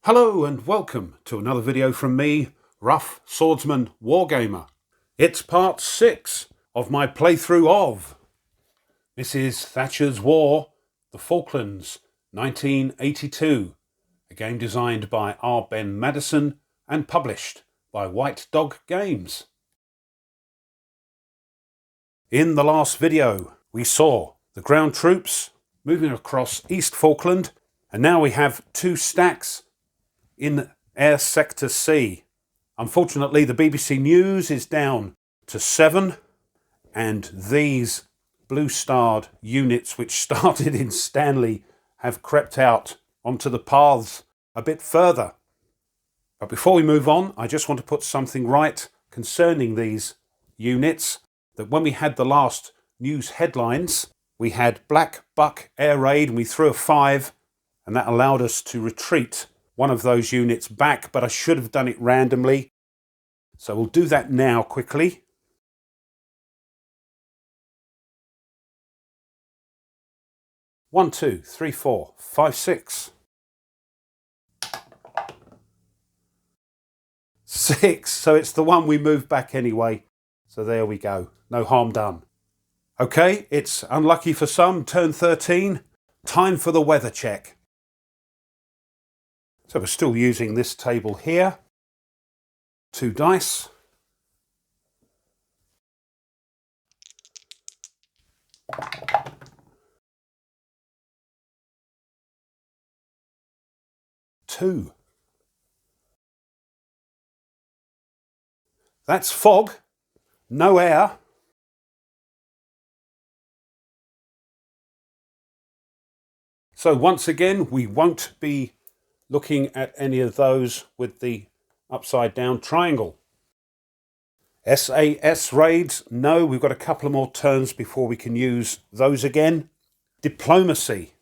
Hello and welcome to another video from me, Rough Swordsman Wargamer. It's part 6 of my playthrough of this is Thatcher's War, the Falklands, 1982, a game designed by Madison and published by White Dog Games. In the last video, we saw the ground troops moving across East Falkland, and now we have 2 stacks in Air Sector C. Unfortunately, the BBC News is down to 7, and these blue-starred units which started in Stanley have crept out onto the paths a bit further. But before we move on, I just want to put something right concerning these units, that when we had the last news headlines, we had Black Buck Air Raid and we threw a 5, and that allowed us to retreat one of those units back, but I should have done it randomly. So we'll do that now quickly. One, two, three, 4, 5, 6. 6. So it's the one we moved back anyway. So there we go. No harm done. Okay, it's unlucky for some. Turn 13. Time for the weather check. So we're still using this table here. 2 dice. Two. That's fog. No air. So once again, we won't be looking at any of those with the upside down triangle. SAS raids, no, we've got a couple of more turns before we can use those again. Diplomacy.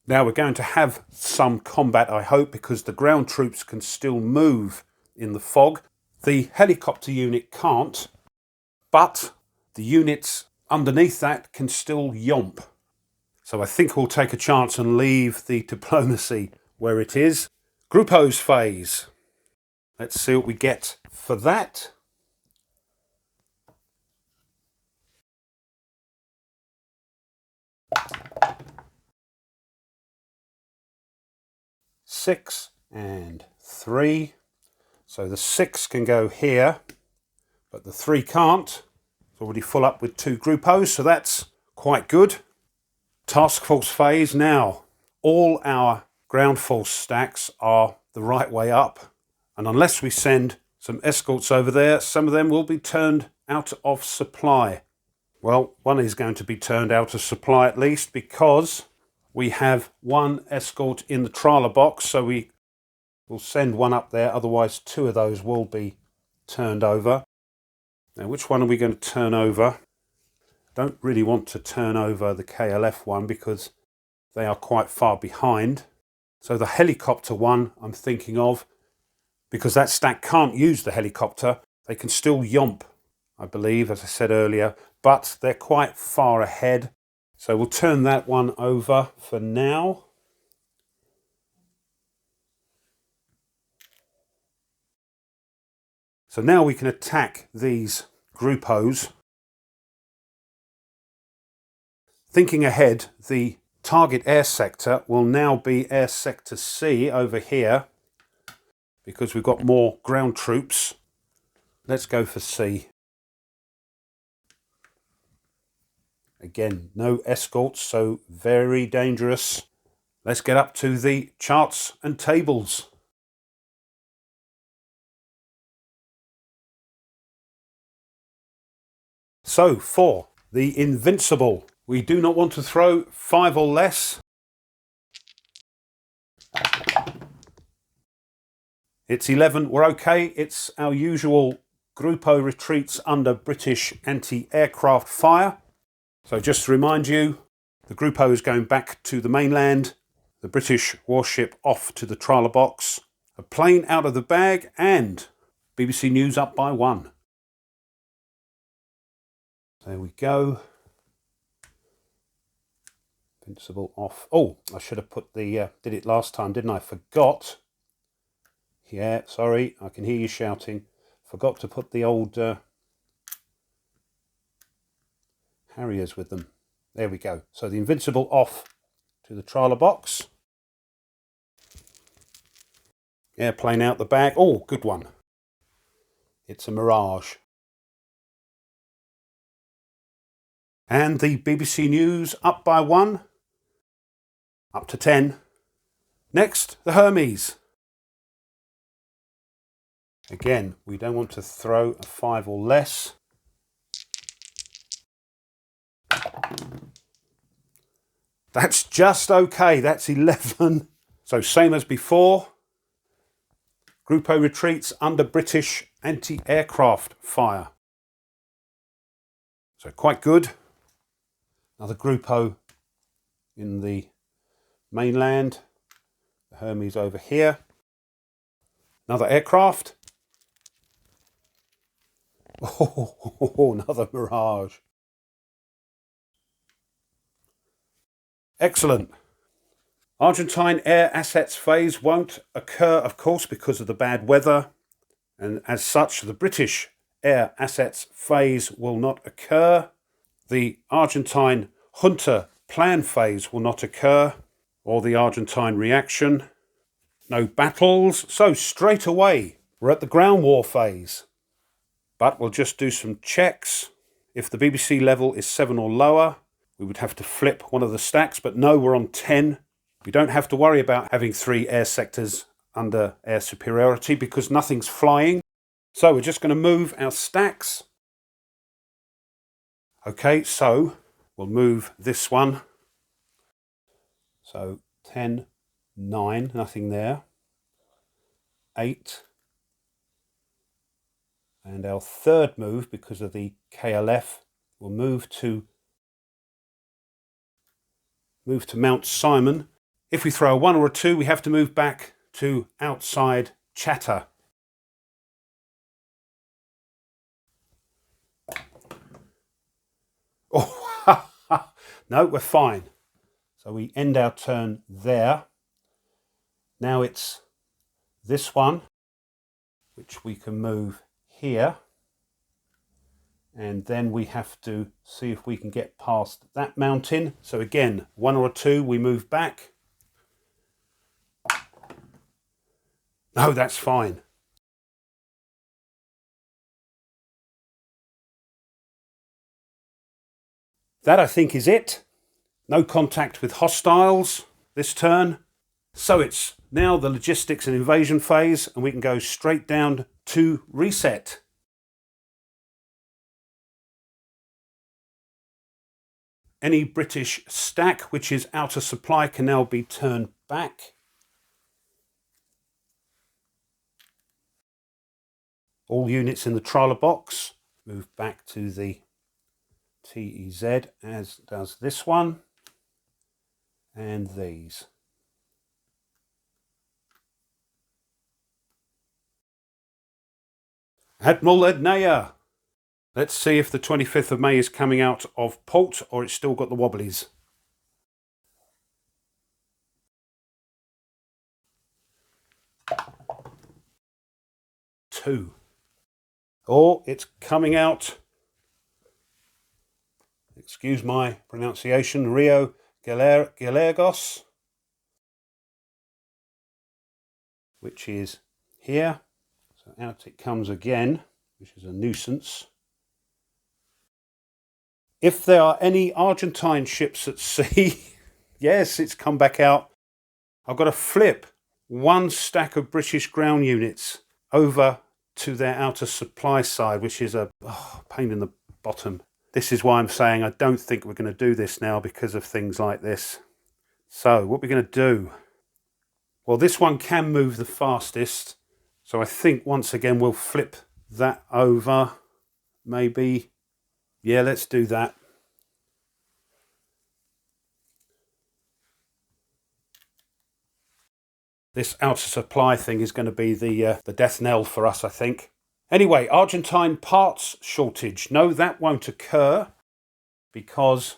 Now we're going to have some combat, I hope, because the ground troops can still move in the fog. The helicopter unit can't, but the units underneath that can still yomp. So I think we'll take a chance and leave the diplomacy where it is. Groupos phase. Let's see what we get for that. Six and 3. So the 6 can go here, but the 3 can't. It's already full up with 2 groupos, so that's quite good. Task force phase now. All our ground force stacks are the right way up, and unless we send some escorts over there, some of them will be turned out of supply. Well, one is going to be turned out of supply at least, because we have 1 escort in the trawler box, so we will send 1 up there, otherwise 2 of those will be turned over. Now, which one are we going to turn over? Don't really want to turn over the KLF one because they are quite far behind. So the helicopter one I'm thinking of, because that stack can't use the helicopter. They can still yomp, I believe, as I said earlier, but they're quite far ahead. So we'll turn that one over for now. So now we can attack these groupos. Thinking ahead, the target air sector will now be Air Sector C over here, because we've got more ground troops. Let's go for C. Again, no escorts, so very dangerous. Let's get up to the charts and tables. So, for the Invincible, we do not want to throw 5 or less. It's 11, we're okay. It's our usual Grupo retreats under British anti-aircraft fire. So just to remind you, the Grupo is going back to the mainland, the British warship off to the trawler box, a plane out of the bag, and BBC News up by 1. There we go. Invincible off. Oh, I should have put the, did it last time, didn't I? Forgot. Yeah, sorry, I can hear you shouting. Forgot to put the old Harriers with them. There we go. So the Invincible off to the trialer box. Airplane out the bag. Oh, good one. It's a Mirage. And the BBC News up by 1. Up to 10. Next, the Hermes. Again, we don't want to throw a 5 or less. That's just okay. That's 11. So same as before. Grupo retreats under British anti-aircraft fire. So quite good. Another Grupo in the mainland. The Hermes over here. Another aircraft. Oh, another Mirage. Excellent. Argentine air assets phase won't occur, of course, because of the bad weather. And as such, the British air assets phase will not occur. The Argentine junta plan phase will not occur, or the Argentine reaction. No battles. So straight away, we're at the ground war phase. But we'll just do some checks. If the BBC level is 7 or lower, we would have to flip one of the stacks, but no, we're on 10. We don't have to worry about having 3 air sectors under air superiority because nothing's flying. So we're just going to move our stacks. Okay, so we'll move this one. So 10, 9, nothing there. 8. And our third move, because of the KLF, will move to Mount Simon. If we throw a 1 or a 2, we have to move back to outside chatter. Oh, no, we're fine. So we end our turn there. Now it's this one, which we can move here. And then we have to see if we can get past that mountain. So again, 1 or a 2, we move back. No, that's fine. That, I think, is it. No contact with hostiles this turn. So it's now the logistics and invasion phase, and we can go straight down to reset. Any British stack which is out of supply can now be turned back. All units in the trialer box move back to the TEZ, as does this one and these. Admiral Ednaya. Let's see if the 25th of May is coming out of port or it's still got the wobblies. Two. Or it's coming out, excuse my pronunciation, Rio Gallegos, which is here. So out it comes again, which is a nuisance. If there are any Argentine ships at sea, yes, it's come back out. I've got to flip 1 stack of British ground units over to their outer supply side, which is a pain in the bottom. This is why I'm saying I don't think we're going to do this now because of things like this. So what we're going to do, well, this one can move the fastest. So I think once again we'll flip that over. Maybe. Yeah, let's do that. This outer supply thing is going to be the death knell for us, I think. Anyway, Argentine parts shortage. No, that won't occur because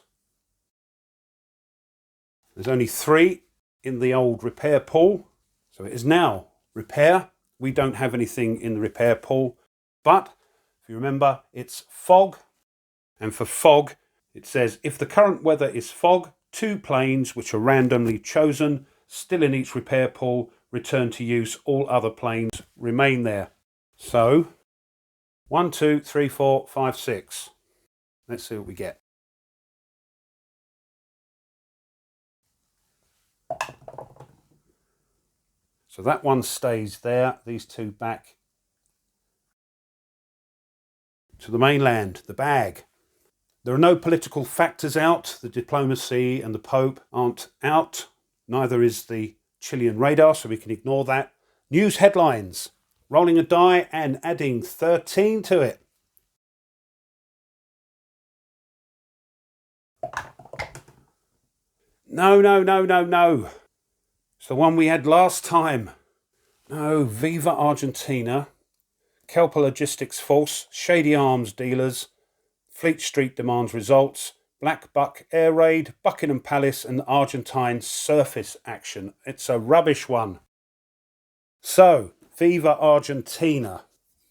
there's only 3 in the old repair pool. So it is now repair we don't have anything in the repair pool. But if you remember, it's fog. And for fog, it says if the current weather is fog, 2 planes which are randomly chosen, still in each repair pool, return to use. All other planes remain there. So 1, 2, 3, 4, 5, 6. Let's see what we get. So that one stays there, these 2 back to the mainland, the bag. There are no political factors out. The diplomacy and the Pope aren't out. Neither is the Chilean radar, so we can ignore that. News headlines. Rolling a die and adding 13 to it. No. It's the one we had last time. No, Viva Argentina, Kelper Logistics Force, Shady Arms Dealers, Fleet Street demands results, Black Buck Air Raid, Buckingham Palace and Argentine surface action. It's a rubbish one. So, Viva Argentina.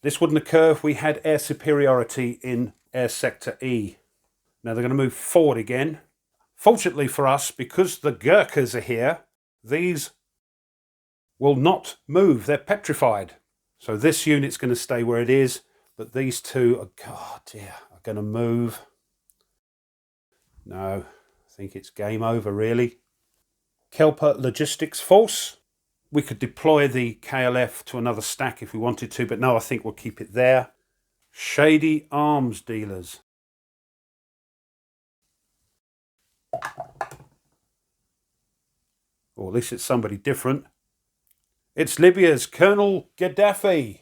This wouldn't occur if we had air superiority in Air Sector E. Now they're going to move forward again. Fortunately for us, because the Gurkhas are here, these will not move. They're petrified. So this unit's going to stay where it is, but these 2 are going to move. No, I think it's game over, really. Kelper Logistics Force. We could deploy the KLF to another stack if we wanted to, but no, I think we'll keep it there. Shady Arms Dealers. Or at least it's somebody different. It's Libya's Colonel Gaddafi.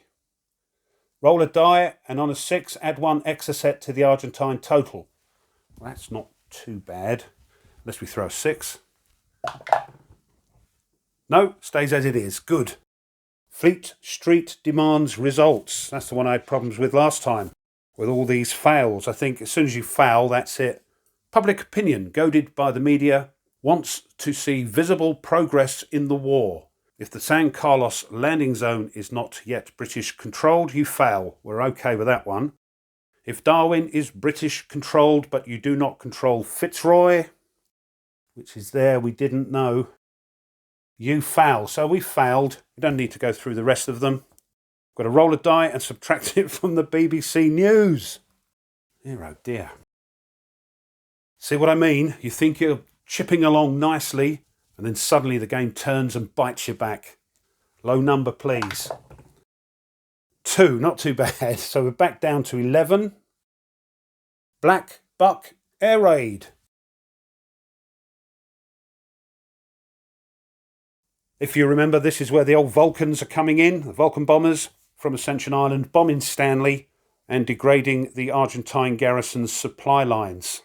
Roll a die and on a 6 add 1 exocet to the Argentine total. Well, that's not too bad. Unless we throw a 6. No, stays as it is. Good. Fleet Street demands results. That's the one I had problems with last time. With all these fails. I think as soon as you foul, that's it. Public opinion, goaded by the media, wants to see visible progress in the war. If the San Carlos landing zone is not yet British controlled, you fail. We're okay with that one. If Darwin is British controlled, but you do not control Fitzroy, which is there, we didn't know, you fail. So we failed. We don't need to go through the rest of them. Got to roll a die and subtract it from the BBC News. Dear, oh dear. See what I mean? You think you're chipping along nicely, and then suddenly the game turns and bites you back. Low number, please. 2, not too bad. So we're back down to 11. Black Buck Air Raid. If you remember, this is where the old Vulcans are coming in, the Vulcan bombers from Ascension Island, bombing Stanley and degrading the Argentine garrison's supply lines.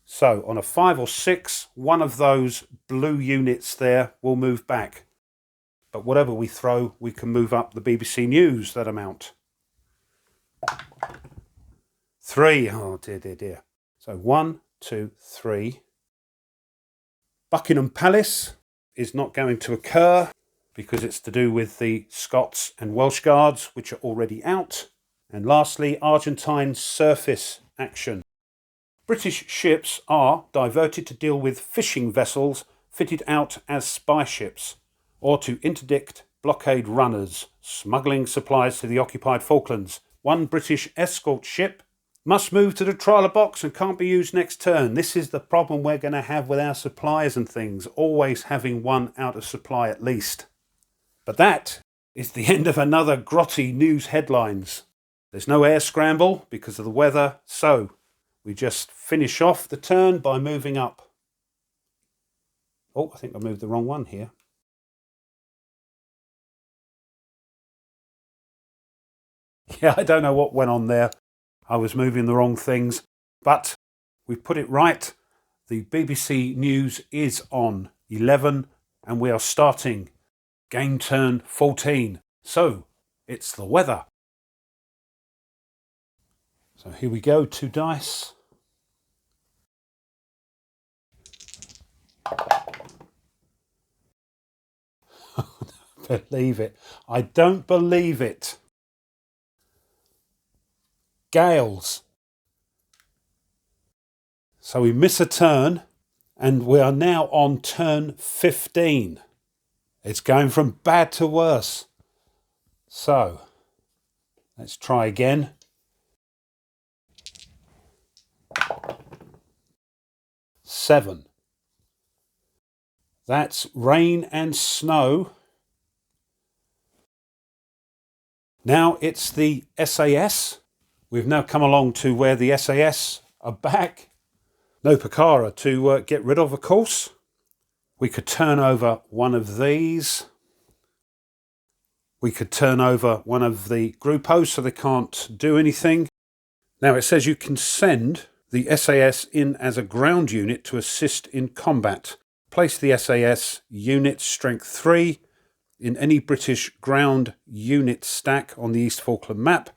So on a 5 or 6, one of those blue units there will move back. But whatever we throw, we can move up the BBC News, that amount. 3, oh dear. So 1, 2, 3. Buckingham Palace is not going to occur because it's to do with the Scots and Welsh Guards, which are already out. And lastly, Argentine surface action. British ships are diverted to deal with fishing vessels fitted out as spy ships, or to interdict blockade runners smuggling supplies to the occupied Falklands. One British escort ship must move to the trawler box and can't be used next turn. This is the problem we're going to have with our supplies and things, always having one out of supply at least. But that is the end of another grotty news headlines. There's no air scramble because of the weather, so we just finish off the turn by moving up. Oh, I think I moved the wrong one here. Yeah, I don't know what went on there. I was moving the wrong things, but we put it right. The BBC News is on 11 and we are starting game turn 14. So it's the weather. So here we go, 2 dice. believe it. I don't believe it. Gales. So we miss a turn, and we are now on turn 15. It's going from bad to worse. So, let's try again. Seven. That's rain and snow. Now it's the SAS. We've now come along to where the SAS are back. No Picara to get rid of course. We could turn over one of these. We could turn over one of the Gruppos so they can't do anything. Now it says you can send the SAS in as a ground unit to assist in combat. Place the SAS unit strength 3 in any British ground unit stack on the East Falkland map.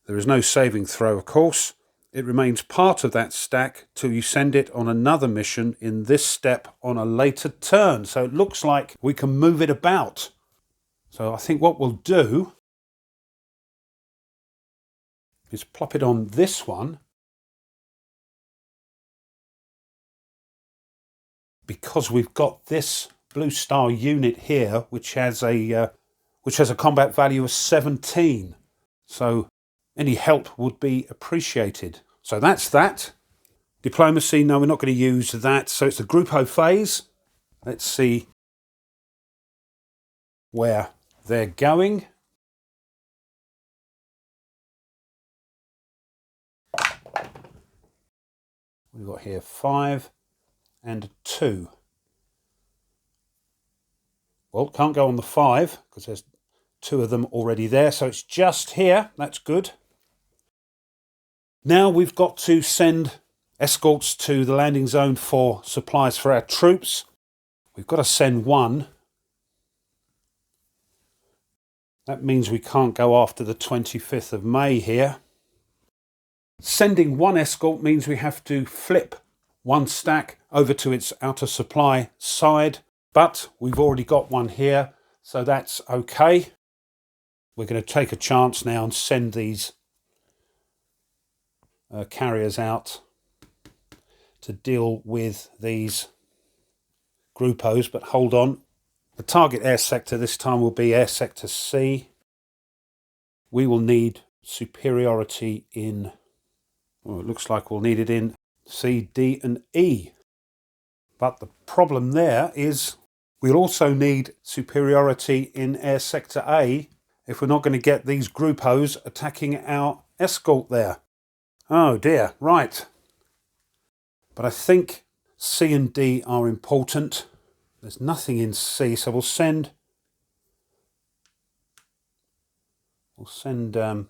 There is no saving throw, of course. It remains part of that stack till you send it on another mission in this step on a later turn. So it looks like we can move it about. So I think what we'll do is plop it on this one. Because we've got this Blue Star unit here, which has a combat value of 17. So any help would be appreciated. So that's that. Diplomacy, no, we're not going to use that. So it's the Gruppo phase. Let's see where they're going. We've got here 5 and 2. Well, can't go on the 5 because there's 2 of them already there. So it's just here. That's good. Now we've got to send escorts to the landing zone for supplies for our troops. We've got to send one. That means we can't go after the 25th of May here. Sending one escort means we have to flip one stack over to its outer supply side, but we've already got one here, so that's okay. We're going to take a chance now and send these carriers out to deal with these Gruppos, but hold on. The target air sector this time will be air sector C. We will need superiority in, well, it looks like we'll need it in C, D and E. But the problem there is we'll also need superiority in air sector A if we're not going to get these Gruppos attacking our escort there. Oh dear, right. But I think C and D are important. There's nothing in C, so we'll send our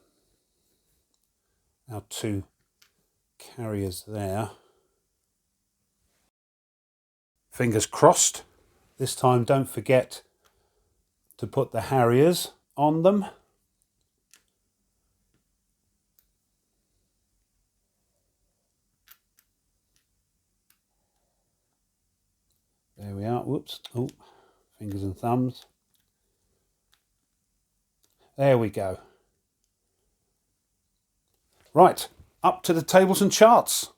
2 carriers there. Fingers crossed. This time don't forget to put the Harriers on them. There we are. Whoops. Oh, fingers and thumbs. There we go. Right, up to the tables and charts.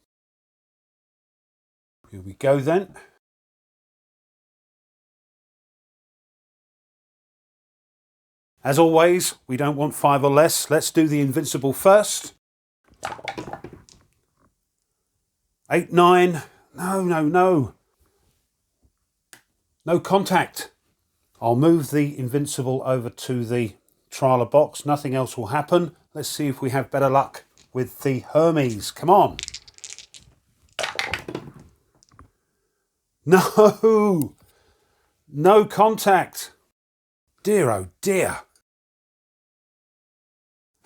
Here we go then. As always, we don't want 5 or less. Let's do the invincible first. 8, 9. No. No contact. I'll move the invincible over to the trialer box. Nothing else will happen. Let's see if we have better luck with the Hermes. Come on. No. No contact. Dear, oh dear.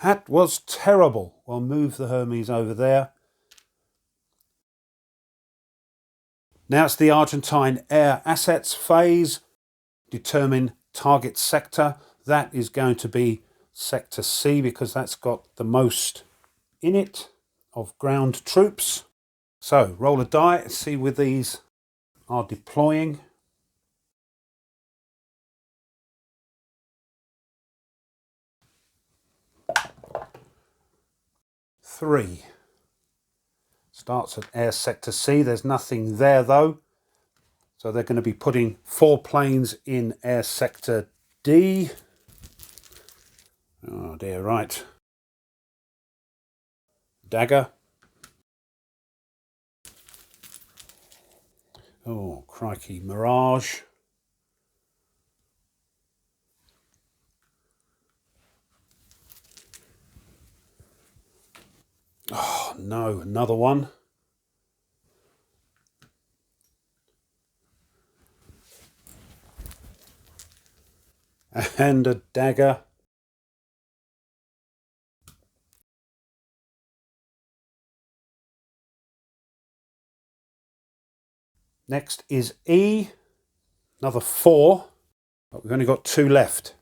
That was terrible. We'll move the Hermes over there. Now it's the Argentine air assets phase. Determine target sector. That is going to be sector C because that's got the most in it of ground troops. So roll a die, see where these are deploying. 3. Starts at air sector C. There's nothing there though. So they're going to be putting 4 planes in air sector D. Oh dear, right. Dagger. Oh, crikey, Mirage. Oh no, another one. And a dagger. Next is E. Another 4. But we've only got 2 left.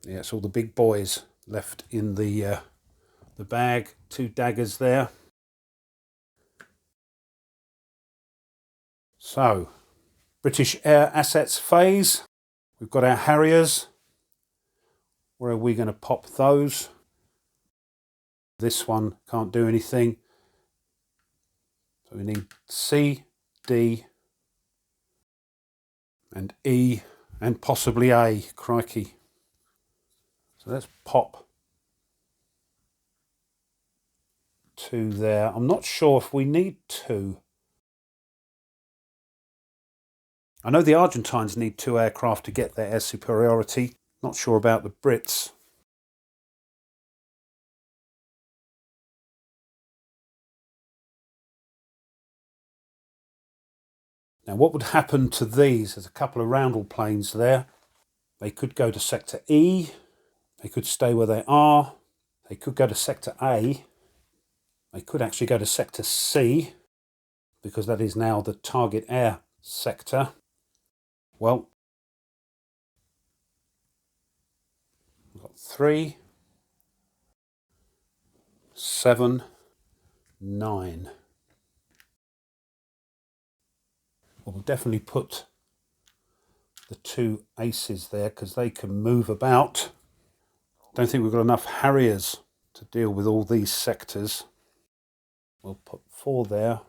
Yeah, it's all the big boys left in the bag. 2 daggers there. So, British Air Assets phase. We've got our Harriers. Where are we going to pop those? This one can't do anything. So we need C, D, and E, and possibly A. Crikey. So let's pop 2 there. I'm not sure if we need 2. I know the Argentines need 2 aircraft to get their air superiority. Not sure about the Brits. Now what would happen to these? There's a couple of roundel planes there. They could go to sector E. They could stay where they are. They could go to sector A. They could actually go to sector C, because that is now the target air sector. Well, we've got 3, 7, 9. Well, we'll definitely put the 2 aces there because they can move about. Don't think we've got enough Harriers to deal with all these sectors. We'll put 4 there.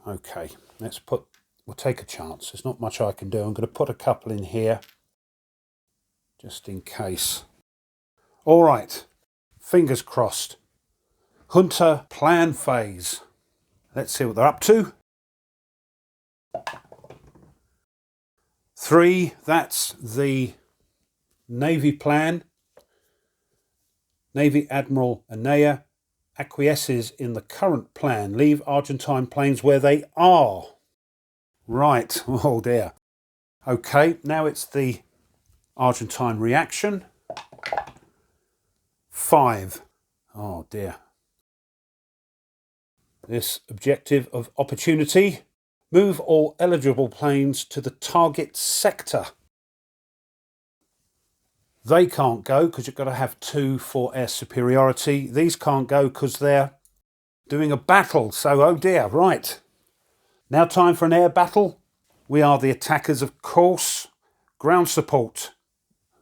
Okay, we'll take a chance. There's not much I can do. I'm going to put a couple in here just in case. All right, fingers crossed. Hunter plan phase. Let's see what they're up to. 3, that's the Navy plan. Navy Admiral Anaya acquiesces in the current plan. Leave Argentine planes where they are. Right, oh dear. Okay, now it's the Argentine reaction. 5. Oh dear. This objective of opportunity. Move all eligible planes to the target sector. They can't go because you've got to have 2 for air superiority. These can't go because they're doing a battle. So, oh dear, right. Now time for an air battle. We are the attackers, of course. Ground support.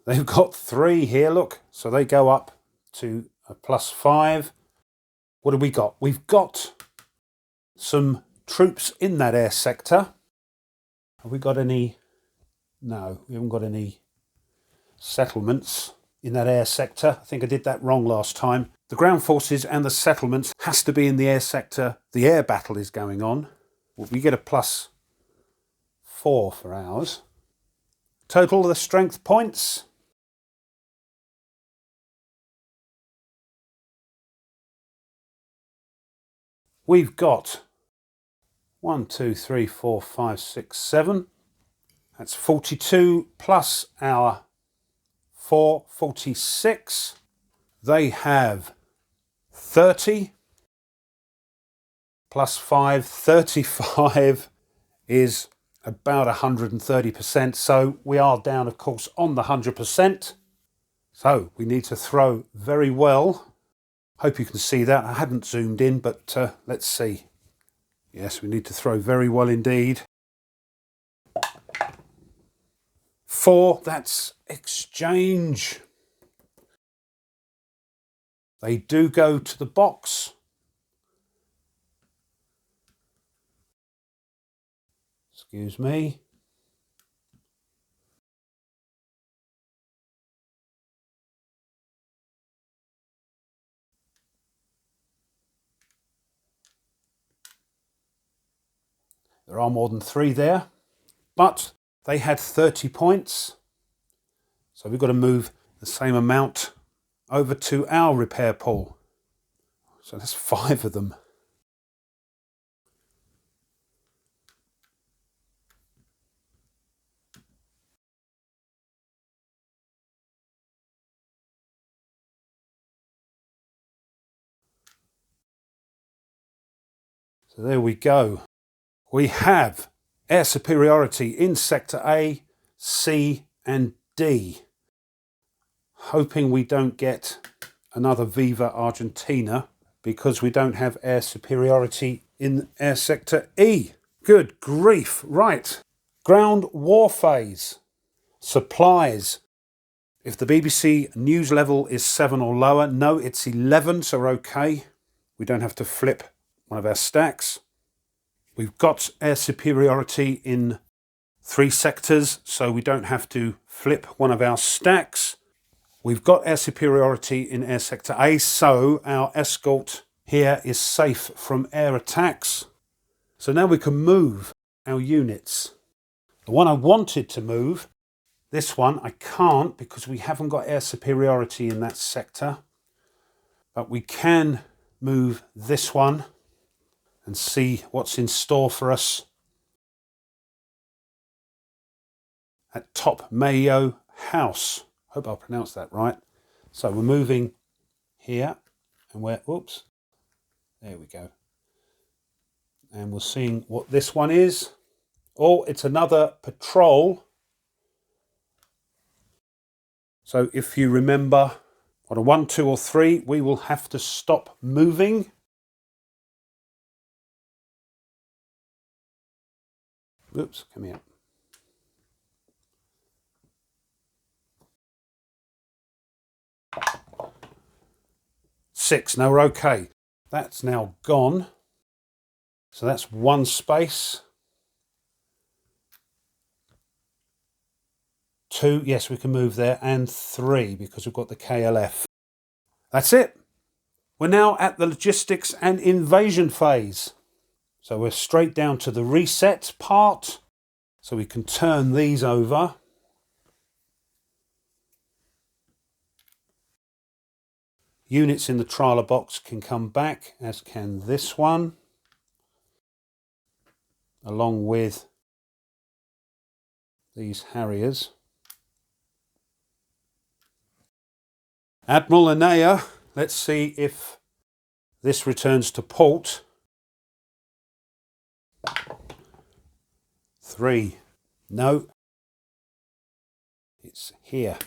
They've got 3 here, look. So they go up to a +5. What have we got? We've got some troops in that air sector. Have we got any? No, we haven't got any settlements in that air sector. I think I did that wrong last time. The ground forces and the settlements has to be in the air sector. The air battle is going on. Well, we get a +4 for ours. Total of the strength points. We've got 1, 2, 3, 4, 5, 6, 7. That's 42 plus our 4, 46. They have 30 plus 5, 35 is about 130%. So we are down, of course, on the 100%. So we need to throw very well. Hope you can see that. I hadn't zoomed in, but let's see. Yes, we need to throw very well indeed. 4, that's exchange. They do go to the box. Excuse me. There are more than 3 there, but they had 30 points. So we've got to move the same amount over to our repair pool. So that's 5 of them. So there we go. We have air superiority in Sector A, C and D. Hoping we don't get another Viva Argentina because we don't have air superiority in air sector E. Good grief. Right. Ground war phase. Supplies. If the BBC news level is 7 or lower, no, it's 11, so we're okay. We don't have to flip one of our stacks. We've got air superiority in 3 sectors, so we don't have to flip one of our stacks. We've got air superiority in air sector A, so our escort here is safe from air attacks. So now we can move our units. The one I wanted to move, this one, I can't because we haven't got air superiority in that sector. But we can move this one and see what's in store for us at Top Mayo House. Hope I pronounced that right. So we're moving here and we're, oops, there we go. And we're seeing what this one is. Oh, it's another patrol. So if you remember, on a 1, 2 or 3, we will have to stop moving. Oops, come here. Six, no, we're okay. That's now gone. So that's 1 space. 2, yes, we can move there. And 3, because we've got the KLF. That's it. We're now at the logistics and invasion phase. So we're straight down to the reset part. So we can turn these over. Units in the trialer box can come back, as can this one, along with these Harriers. Admiral Anea, let's see if this returns to port. 3, no, it's here.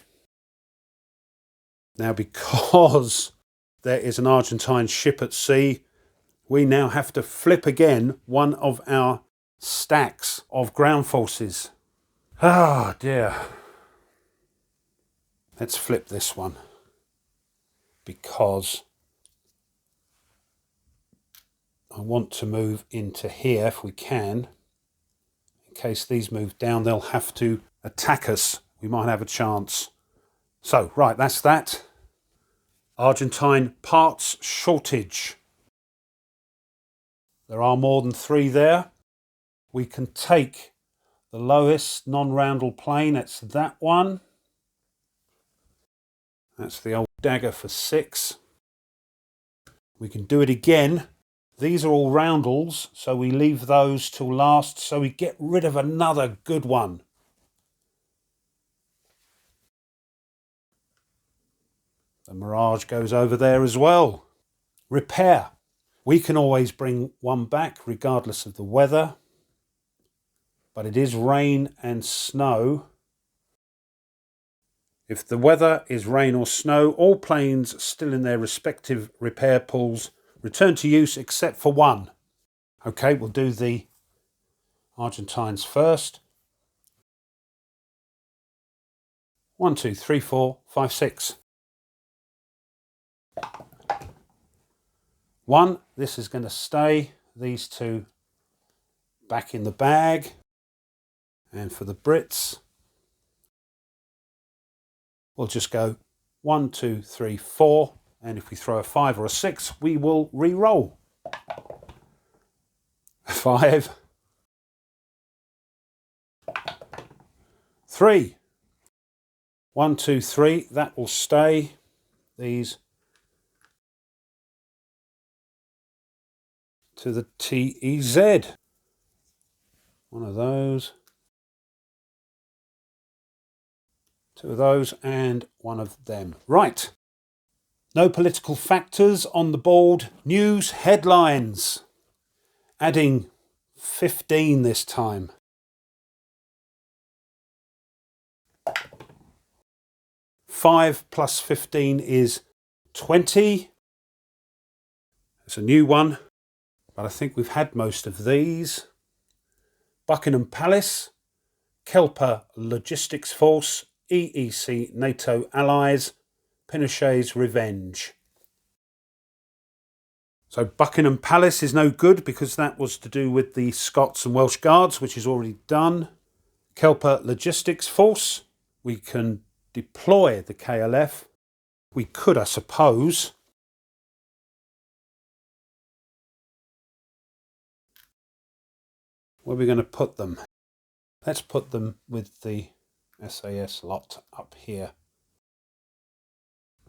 Now, because there is an Argentine ship at sea, we now have to flip again one of our stacks of ground forces. Ah, dear. Let's flip this one, because I want to move into here if we can. In case these move down, they'll have to attack us. We might have a chance. So, right, that's that. Argentine parts shortage. There are more than 3 there. We can take the lowest non-roundel plane. It's that one. That's the old dagger for 6. We can do it again. These are all roundels, so we leave those till last, so we get rid of another good one. The Mirage goes over there as well. Repair. We can always bring one back regardless of the weather, but it is rain and snow. If the weather is rain or snow, all planes still in their respective repair pools return to use except for one. Okay, we'll do the Argentines first. 1, 2, 3, 4, 5, 6. 1, this is going to stay. These two back in the bag. And for the Brits, we'll just go 1, 2, 3, 4. And if we throw a 5 or a 6, we will re-roll. 5. 3. 1, 2, 3. That will stay. These to the TEZ. One of those. 2 of those and 1 of them. Right. No political factors on the board. News headlines. Adding 15 this time. Five plus 15 is 20. It's a new one, but I think we've had most of these. Buckingham Palace, Kelper Logistics Force, EEC NATO allies, Pinochet's revenge. So Buckingham Palace is no good because that was to do with the Scots and Welsh Guards, which is already done. Kelper Logistics Force, we can deploy the KLF. We could, I suppose. Where are we going to put them? Let's put them with the SAS lot up here.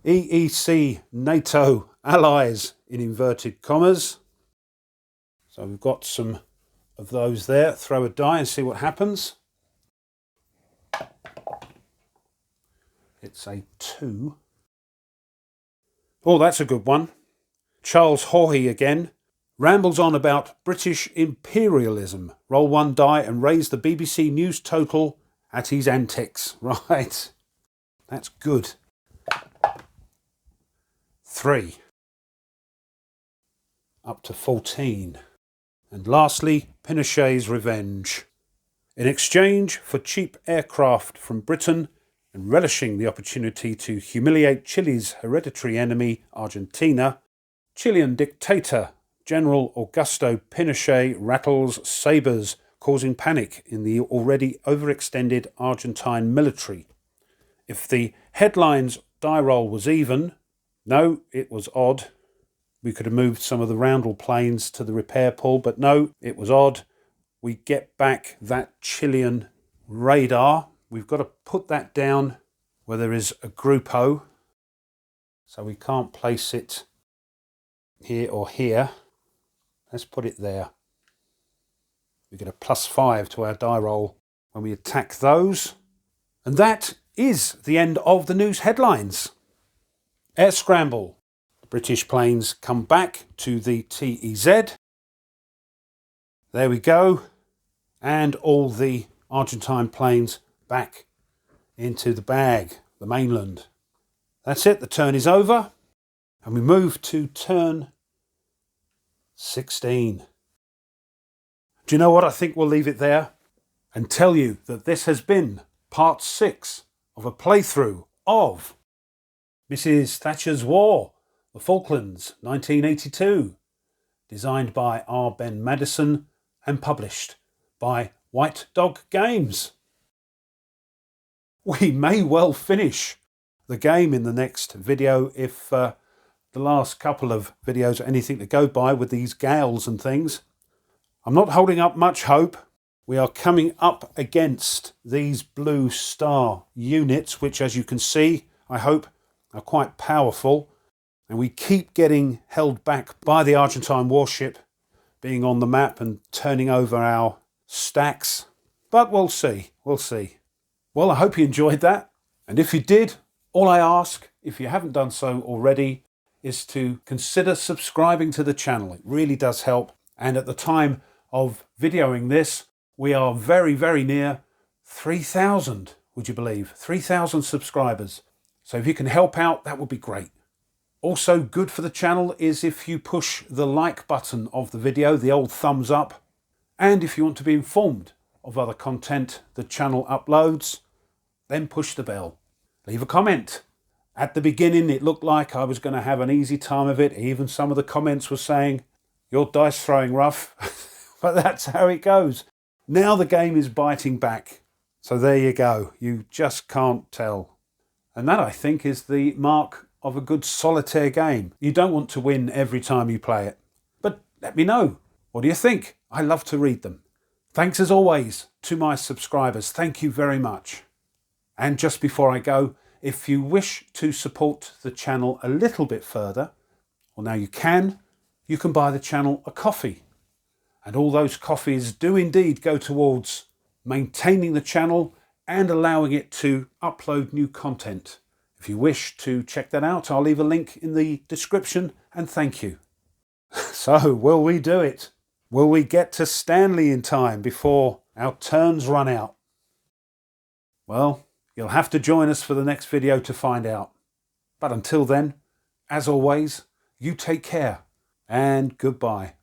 EEC NATO allies in inverted commas. So we've got some of those there. Throw a die and see what happens. It's a 2. Oh, that's a good one. Charles Haughey again. Rambles on about British imperialism. Roll 1 die and raise the BBC News total at his antics. Right. That's good. 3. Up to 14. And lastly, Pinochet's revenge. In exchange for cheap aircraft from Britain and relishing the opportunity to humiliate Chile's hereditary enemy, Argentina, Chilean dictator General Augusto Pinochet rattles sabres, causing panic in the already overextended Argentine military. If the headlines die roll was even, no, it was odd. We could have moved some of the roundel planes to the repair pool, but no, it was odd. We get back that Chilean radar. We've got to put that down where there is a Group O. So we can't place it here or here. Let's put it there. We get a +5 to our die roll when we attack those. And that is the end of the news headlines. Air scramble. British planes come back to the TEZ. There we go. And all the Argentine planes back into the bag, the mainland. That's it, the turn is over. And we move to turn 16. Do you know what? I think we'll leave it there and tell you that this has been part 6 of a playthrough of Mrs. Thatcher's War, the Falklands, 1982, designed by R. Ben Madison and published by White Dog Games. We may well finish the game in the next video if the last couple of videos are anything to go by with these gales and things. I'm not holding up much hope. We are coming up against these blue star units, which, as you can see, I hope are quite powerful. And we keep getting held back by the Argentine warship being on the map and turning over our stacks. But we'll see. We'll see. Well, I hope you enjoyed that. And if you did, all I ask, if you haven't done so already, is to consider subscribing to the channel. It really does help. And at the time of videoing this, we are very, very near 3,000, would you believe? 3,000 subscribers. So if you can help out, that would be great. Also good for the channel is if you push the like button of the video, the old thumbs up. And if you want to be informed of other content the channel uploads, then push the bell. leave a comment. At the beginning, it looked like I was going to have an easy time of it. Even some of the comments were saying, "Your dice throwing rough," but that's how it goes. Now the game is biting back. So there you go. You just can't tell. And that, I think, is the mark of a good solitaire game. You don't want to win every time you play it. But let me know. What do you think? I love to read them. Thanks as always to my subscribers. Thank you very much. And just before I go, if you wish to support the channel a little bit further, well, now you can buy the channel a coffee. And all those coffees do indeed go towards maintaining the channel and allowing it to upload new content. If you wish to check that out, I'll leave a link in the description, and thank you. So, will we do it? Will we get to Stanley in time before our turns run out? Well, you'll have to join us for the next video to find out. But until then, as always, you take care and goodbye.